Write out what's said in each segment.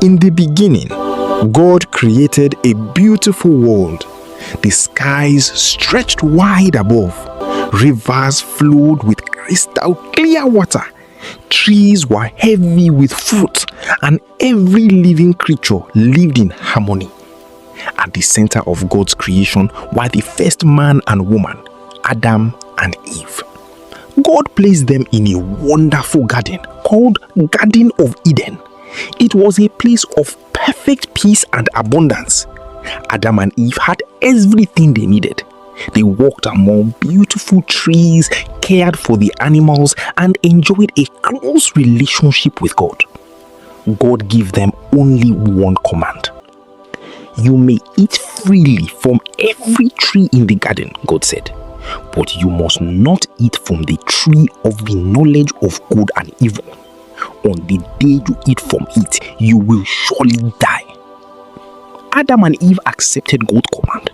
In the beginning, God created a beautiful world. The skies stretched wide above. Rivers flowed with crystal clear water. Trees were heavy with fruit, and every living creature lived in harmony. At the center of God's creation were the first man and woman, Adam and Eve. God placed them in a wonderful garden called Garden of Eden. It was a place of perfect peace and abundance. Adam and Eve had everything they needed. They walked among beautiful trees, cared for the animals, and enjoyed a close relationship with God. God gave them only one command. You may eat freely from every tree in the garden, God said, but you must not eat from the tree of the knowledge of good and evil. On the day you eat from it, you will surely die. Adam and Eve accepted God's command.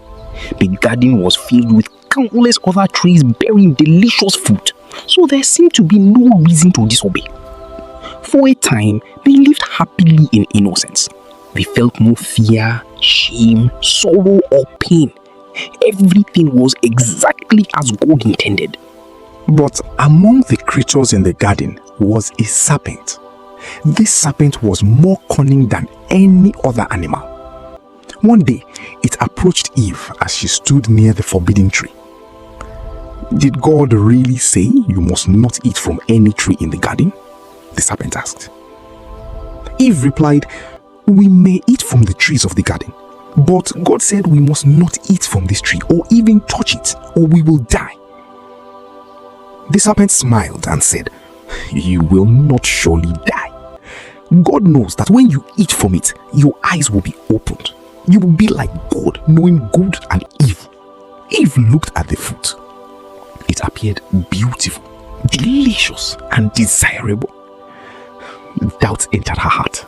The garden was filled with countless other trees bearing delicious fruit, so there seemed to be no reason to disobey. For a time, they lived happily in innocence. They felt no fear, shame, sorrow, or pain. Everything was exactly as God intended. But among the creatures in the garden was a serpent. This serpent was more cunning than any other animal. One day, it approached Eve as she stood near the forbidden tree. Did God really say you must not eat from any tree in the garden? The serpent asked. Eve replied, we may eat from the trees of the garden, but God said we must not eat from this tree or even touch it, or we will die. The serpent smiled and said, you will not surely die. God knows that when you eat from it, your eyes will be opened. You will be like God, knowing good and evil. Eve looked at the fruit. It appeared beautiful, delicious, and desirable. Doubt entered her heart.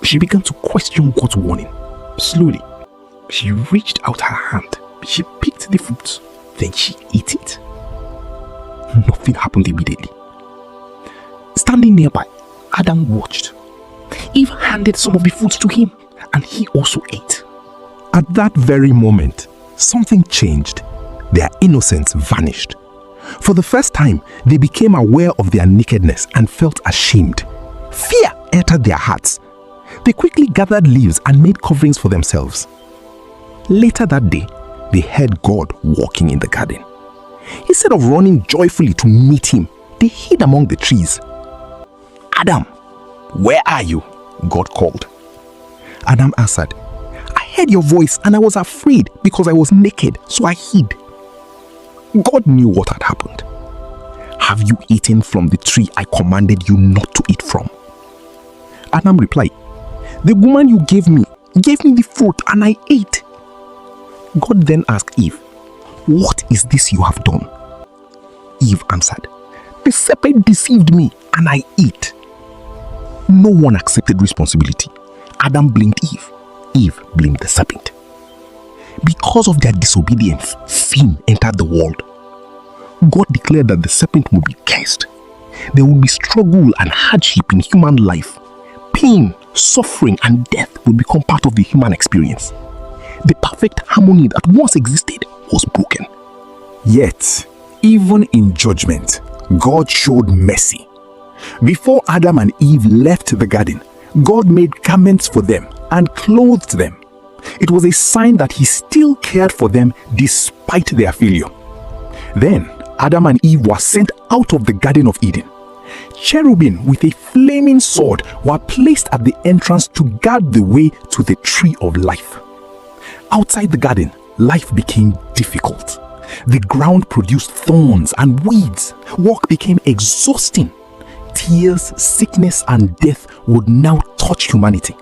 She began to question God's warning. Slowly, she reached out her hand. She picked the fruit. Then she ate it. Nothing happened immediately. Standing nearby, Adam watched. Eve handed some of the fruit to him, and he also ate. At that very moment, something changed. Their innocence vanished. For the first time, they became aware of their nakedness and felt ashamed. Fear entered their hearts. They quickly gathered leaves and made coverings for themselves. Later that day, they heard God walking in the garden. Instead of running joyfully to meet him, they hid among the trees. Adam, where are you? God called. Adam answered, I heard your voice and I was afraid because I was naked, so I hid. God knew what had happened. Have you eaten from the tree I commanded you not to eat from? Adam replied, the woman you gave me the fruit and I ate. God then asked Eve, what is this you have done? Eve answered, the serpent deceived me and I ate. No one accepted responsibility. Adam blamed Eve. Eve blamed the serpent. Because of their disobedience, sin entered the world. God declared that the serpent would be cursed. There would be struggle and hardship in human life. Pain, suffering, and death would become part of the human experience. The perfect harmony that once existed was broken. Yet, even in judgment, God showed mercy. Before Adam and Eve left the garden, God made garments for them and clothed them. It was a sign that he still cared for them despite their failure. Then Adam and Eve were sent out of the Garden of Eden. Cherubim with a flaming sword were placed at the entrance to guard the way to the tree of life. Outside the garden, life became difficult. The ground produced thorns and weeds. Work became exhausting. Tears, sickness, and death would now touch humanity.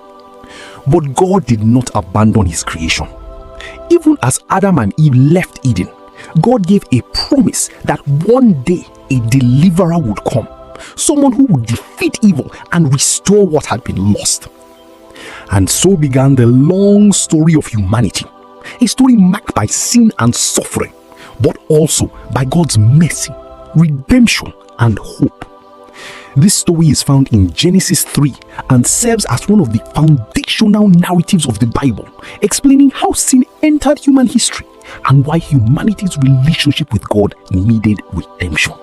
But God did not abandon his creation. Even as Adam and Eve left Eden, God gave a promise that one day a deliverer would come, someone who would defeat evil and restore what had been lost. And so began the long story of humanity, a story marked by sin and suffering, but also by God's mercy, redemption, and hope. This story is found in Genesis 3 and serves as one of the foundational narratives of the Bible, explaining how sin entered human history and why humanity's relationship with God needed redemption.